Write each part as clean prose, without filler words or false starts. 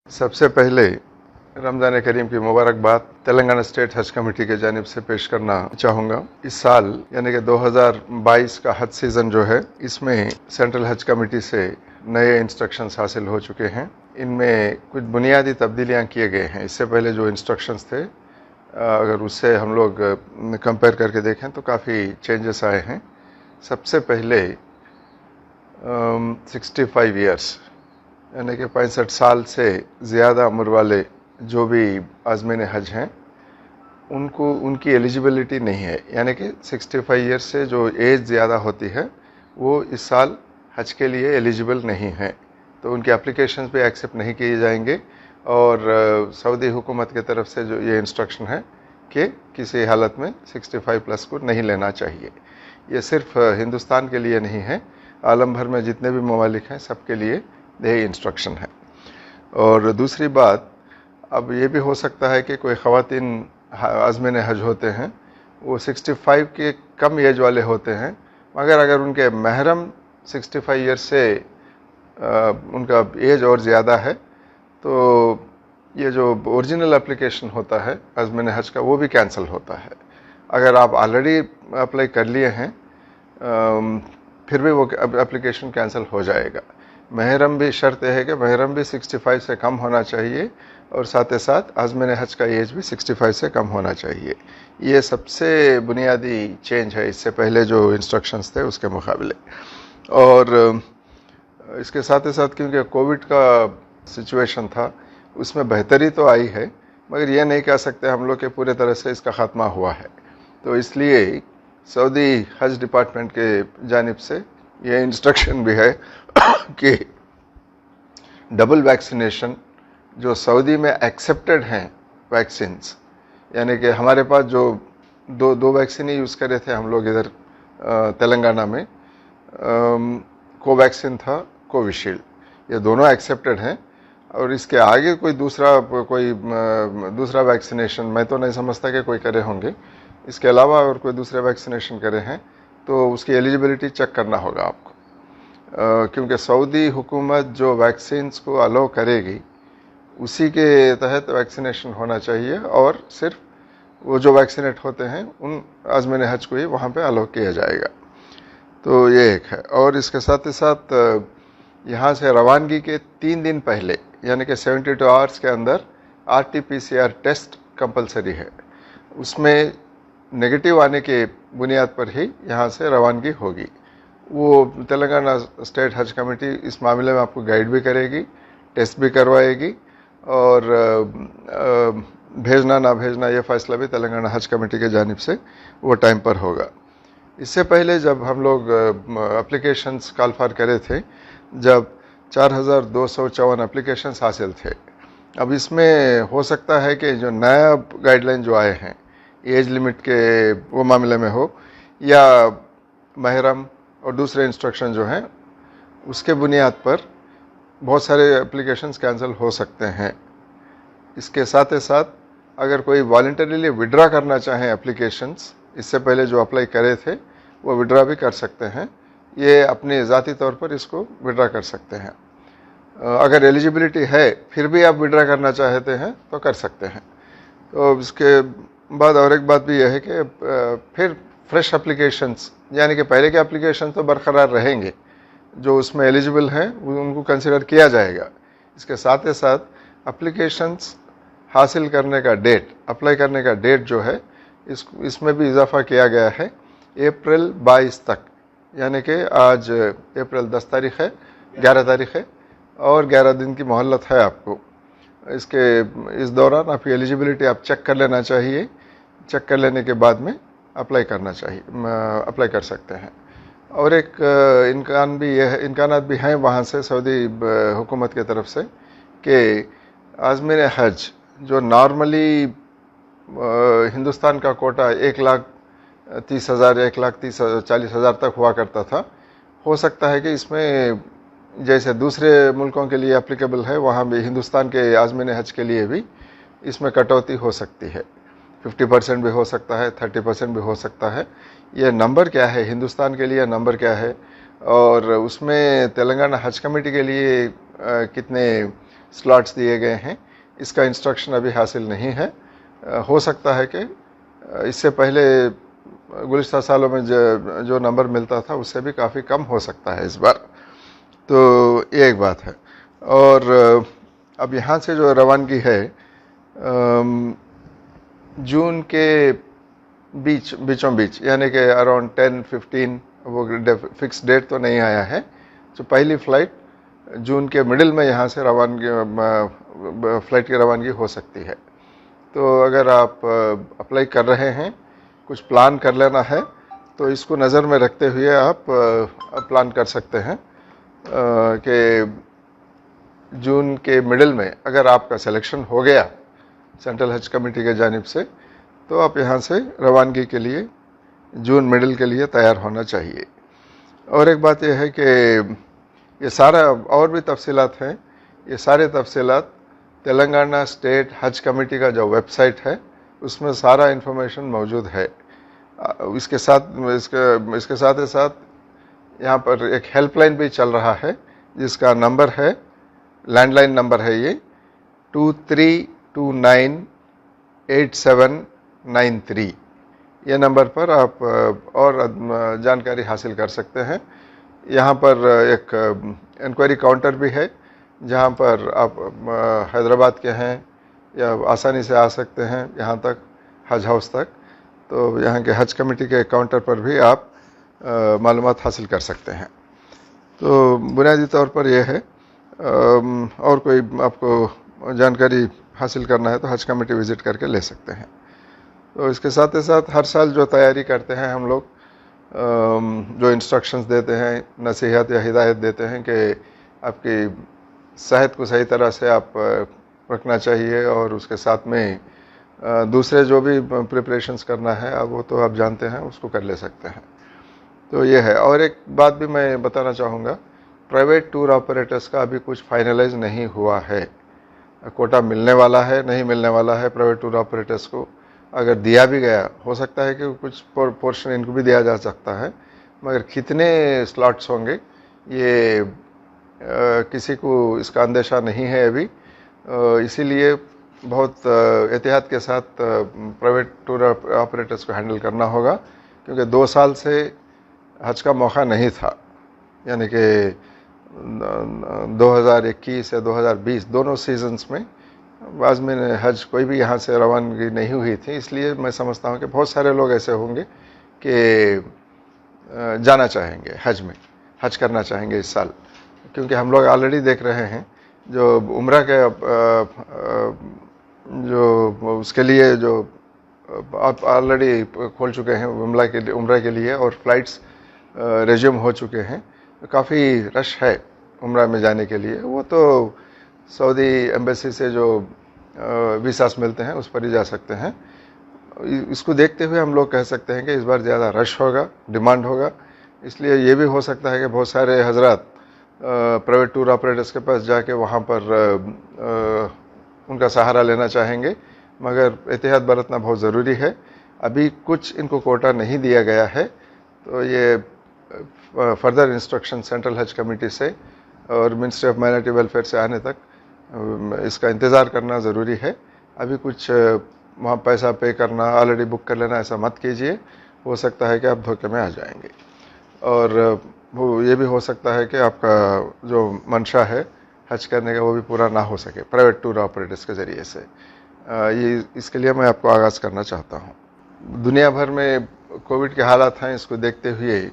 सबसे पहले रमज़ान करीम की मुबारकबाद तेलंगाना स्टेट हज कमेटी के जानिब से पेश करना चाहूँगा। इस साल यानी कि 2022 का हज सीज़न जो है, इसमें सेंट्रल हज कमेटी से नए इंस्ट्रक्शंस हासिल हो चुके हैं। इनमें कुछ बुनियादी तब्दीलियाँ किए गए हैं। इससे पहले जो इंस्ट्रक्शंस थे, अगर उससे हम लोग कंपेयर करके देखें तो काफ़ी चेंजेस आए हैं। सबसे पहले 65 ईयर्स यानी कि 65 साल से ज़्यादा उम्र वाले जो भी आज़मीन हज हैं, उनकी एलिजिबिलिटी नहीं है। यानी कि 65 ईयर्स से जो एज ज़्यादा होती है वो इस साल हज के लिए एलिजिबल नहीं है, तो उनके एप्लीकेशंस भी एक्सेप्ट नहीं किए जाएंगे। और सऊदी हुकूमत की तरफ से जो ये इंस्ट्रक्शन है कि किसी हालत में 65 प्लस को नहीं लेना चाहिए। ये सिर्फ हिंदुस्तान के लिए नहीं है, आलम भर में जितने भी ममालिक हैं सबके लिए यही इंस्ट्रक्शन है। और दूसरी बात, अब ये भी हो सकता है कि कोई ख़वातीन आज़मीन हज होते हैं, वो 65 के कम एज वाले होते हैं, मगर अगर उनके महरम 65 ईयर से उनका एज और ज़्यादा है, तो ये जो ओरिजिनल एप्लीकेशन होता है आज़मीन हज का, वो भी कैंसिल होता है। अगर आप ऑलरेडी अप्लाई कर लिए हैं, फिर भी वो एप्लीकेशन कैंसिल हो जाएगा। महरम भी शर्त है कि महरम भी 65 से कम होना चाहिए, और साथ ही साथ आज़मीन हज का एज भी 65 से कम होना चाहिए। ये सबसे बुनियादी चेंज है इससे पहले जो इंस्ट्रक्शंस थे उसके मुकाबले। और इसके साथ ही साथ क्योंकि कोविड का सिचुएशन था, उसमें बेहतरी तो आई है, मगर ये नहीं कह सकते हम लोग कि पूरे तरह से इसका ख़ात्मा हुआ है। तो इसलिए सऊदी हज डिपार्टमेंट के जानिब से ये इंस्ट्रक्शन भी है कि डबल वैक्सीनेशन जो सऊदी में एक्सेप्टेड हैं वैक्सीन्स, यानी कि हमारे पास जो दो वैक्सीन ही यूज़ करे थे हम लोग इधर तेलंगाना में, कोवैक्सीन था, कोविशील्ड, ये दोनों एक्सेप्टेड हैं। और इसके आगे कोई दूसरा वैक्सीनेशन मैं तो नहीं समझता कि कोई करे होंगे। इसके अलावा और कोई दूसरे वैक्सीनेशन करे हैं तो उसकी एलिजिबिलिटी चेक करना होगा आपको, क्योंकि सऊदी हुकूमत जो वैक्सीन्स को अलाउ करेगी उसी के तहत वैक्सीनेशन होना चाहिए, और सिर्फ वो जो वैक्सीनेट होते हैं उन आज़मीन हज को ही वहाँ पे अलाउ किया जाएगा। तो ये एक है। और इसके साथ ही साथ यहाँ से रवानगी के 3 दिन पहले यानी कि 72 आवर्स के अंदर RT-PCR टेस्ट कंपलसरी है। उसमें नेगेटिव आने के बुनियाद पर ही यहाँ से रवानगी होगी। वो तेलंगाना स्टेट हज कमेटी इस मामले में आपको गाइड भी करेगी, टेस्ट भी करवाएगी, और भेजना ना भेजना ये फ़ैसला भी तेलंगाना हज कमेटी के जानिब से वो टाइम पर होगा। इससे पहले जब हम लोग एप्लीकेशंस कॉल फॉर करे थे, जब 4254 एप्लीकेशंस हासिल थे। अब इसमें हो सकता है कि जो नया गाइडलाइन जो आए हैं एज लिमिट के वो मामले में हो, या महरम और दूसरे इंस्ट्रक्शन जो हैं उसके बुनियाद पर बहुत सारे एप्लीकेशंस कैंसिल हो सकते हैं। इसके साथ ही साथ अगर कोई वॉलंटरीली विड्रा करना चाहें एप्लीकेशंस, इससे पहले जो अप्लाई करे थे वो विड्रा भी कर सकते हैं। ये अपने ज़ाती तौर पर इसको विड्रा कर सकते हैं। अगर एलिजिबिलिटी है फिर भी आप विड्रा करना चाहते हैं तो कर सकते हैं। तो इसके बाद और एक बात भी यह है कि फिर फ्रेश एप्लीकेशंस, यानी कि पहले के एप्लीकेशन तो बरकरार रहेंगे, जो उसमें एलिजिबल हैं उनको कंसिडर किया जाएगा। इसके साथ ही साथ एप्लीकेशंस हासिल करने का डेट, अप्लाई करने का डेट जो है इसमें भी इजाफा किया गया है अप्रैल 22 तक, यानी कि आज अप्रैल 10 तारीख है, 11 तारीख है, और 11 दिन की मोहलत है आपको। इस दौरान आपकी एलिजिबिलिटी आप चेक कर लेना चाहिए। चेक कर लेने के बाद में अप्लाई अप्लाई कर सकते हैं। और एक इम्कानात भी हैं वहाँ से सऊदी हुकूमत की तरफ से कि आज़मीन हज जो नॉर्मली हिंदुस्तान का कोटा 1,30,000 1,40,000 तक हुआ करता था, हो सकता है कि इसमें जैसे दूसरे मुल्कों के लिए एप्लीकेबल है, वहाँ भी हिंदुस्तान के आज़मीन हज के लिए भी इसमें कटौती हो सकती है। 50% भी हो सकता है, 30% भी हो सकता है। ये नंबर क्या है हिंदुस्तान के लिए, नंबर क्या है, और उसमें तेलंगाना हज कमेटी के लिए कितने स्लॉट्स दिए गए हैं, इसका इंस्ट्रक्शन अभी हासिल नहीं है। हो सकता है कि इससे पहले गुज़िश्ता सालों में जो नंबर मिलता था उससे भी काफ़ी कम हो सकता है इस बार। तो ये एक बात है। और अब यहाँ से जो रवानगी है जून के बीचों बीच, यानी कि अराउंड 10-15, वो फिक्स डेट तो नहीं आया है। तो पहली फ़्लाइट जून के मिडिल में यहाँ से रवानगी, फ़्लाइट की रवानगी हो सकती है। तो अगर आप अप्लाई कर रहे हैं, कुछ प्लान कर लेना है, तो इसको नज़र में रखते हुए आप प्लान कर सकते हैं कि जून के मिडिल में अगर आपका सिलेक्शन हो गया सेंट्रल हज कमेटी के जानिब से, तो आप यहाँ से रवानगी के लिए जून मिडिल के लिए तैयार होना चाहिए। और एक बात यह है कि ये सारा और भी तफसीलात हैं, ये सारे तफसीलात तेलंगाना स्टेट हज कमेटी का जो वेबसाइट है उसमें सारा इन्फॉर्मेशन मौजूद है। इसके साथ ही साथ यहाँ पर एक हेल्पलाइन भी चल रहा है जिसका नंबर है, लैंडलाइन नंबर है ये 23298793। ये नंबर पर आप और जानकारी हासिल कर सकते हैं। यहाँ पर एक इंक्वायरी काउंटर भी है जहाँ पर आप हैदराबाद के हैं या आसानी से आ सकते हैं यहाँ तक, हज हाउस तक। तो यहाँ के हज कमेटी के काउंटर पर भी आप मालूमात हासिल कर सकते हैं। तो बुनियादी तौर पर यह है। और कोई आपको जानकारी हासिल करना है तो हज कमेटी विज़िट करके ले सकते हैं। तो इसके साथ ही साथ हर साल जो तैयारी करते हैं हम लोग, जो इंस्ट्रक्शंस देते हैं, नसीहत या हिदायत देते हैं कि आपकी सेहत को सही तरह से आप रखना चाहिए और उसके साथ में दूसरे जो भी प्रिपरेशंस करना है अब वो तो आप जानते हैं, उसको कर ले सकते हैं। तो ये है। और एक बात भी मैं बताना चाहूँगा, प्राइवेट टूर ऑपरेटर्स का अभी कुछ फाइनलाइज नहीं हुआ है। कोटा मिलने वाला है, नहीं मिलने वाला है प्राइवेट टूर ऑपरेटर्स को। अगर दिया भी गया, हो सकता है कि कुछ पोर्शन इनको भी दिया जा सकता है, मगर कितने स्लॉट्स होंगे ये किसी को इसका अंदेशा नहीं है अभी। इसीलिए बहुत एहतियात के साथ प्राइवेट टूर ऑपरेटर्स को हैंडल करना होगा, क्योंकि 2 साल से हज का मौका नहीं था, यानी कि 2021 या 2020 दोनों सीजन्स में आज़मीन हज कोई भी यहाँ से रवानगी नहीं हुई थी। इसलिए मैं समझता हूँ कि बहुत सारे लोग ऐसे होंगे कि जाना चाहेंगे हज में, हज करना चाहेंगे इस साल, क्योंकि हम लोग ऑलरेडी देख रहे हैं जो उम्रा के जो उसके लिए जो आप ऑलरेडी खोल चुके हैं उम्रा के लिए और फ्लाइट्स रेज्यूम हो चुके हैं। काफ़ी रश है उम्रा में जाने के लिए। वो तो सऊदी एम्बेसी से जो वीसास मिलते हैं उस पर ही जा सकते हैं। इसको देखते हुए हम लोग कह सकते हैं कि इस बार ज़्यादा रश होगा, डिमांड होगा। इसलिए ये भी हो सकता है कि बहुत सारे हजरात प्राइवेट टूर ऑपरेटर्स के पास जाके वहाँ पर उनका सहारा लेना चाहेंगे, मगर एहतियात बरतना बहुत ज़रूरी है। अभी कुछ इनको कोटा नहीं दिया गया है, तो ये फर्दर इंस्ट्रक्शन सेंट्रल हज कमेटी से और मिनिस्ट्री ऑफ माइनॉरिटी वेलफेयर से आने तक इसका इंतज़ार करना ज़रूरी है। अभी कुछ वहाँ पैसा पे करना, ऑलरेडी बुक कर लेना, ऐसा मत कीजिए। हो सकता है कि आप धोखे में आ जाएंगे। और वो ये भी हो सकता है कि आपका जो मंशा है हज करने का वो भी पूरा ना हो सके प्राइवेट टूर ऑपरेटर्स के ज़रिए से। इसके लिए मैं आपको आगाज़ करना चाहता हूँ। दुनिया भर में कोविड के हालात हैं, इसको देखते हुए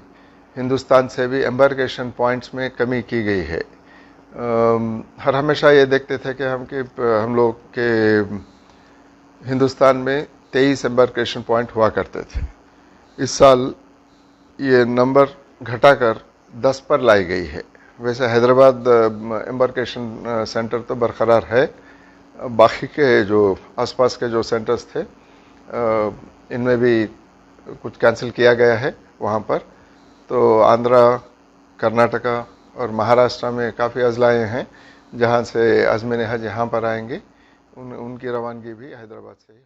हिंदुस्तान से भी एम्बार्केशन पॉइंट्स में कमी की गई है। हर हमेशा ये देखते थे कि हम लोग के हिंदुस्तान में 23 एम्बार्केशन पॉइंट हुआ करते थे। इस साल ये नंबर घटाकर 10 पर लाई गई है। वैसे हैदराबाद एम्बार्केशन सेंटर तो बरकरार है, बाकी के जो आसपास के जो सेंटर्स थे इनमें भी कुछ कैंसिल किया गया है वहाँ पर। तो आंध्रा, कर्नाटका और महाराष्ट्र में काफ़ी अजलाएँ हैं जहाँ से आज़मीन हज यहाँ पर आएंगे, उनकी रवानगी भी हैदराबाद से ही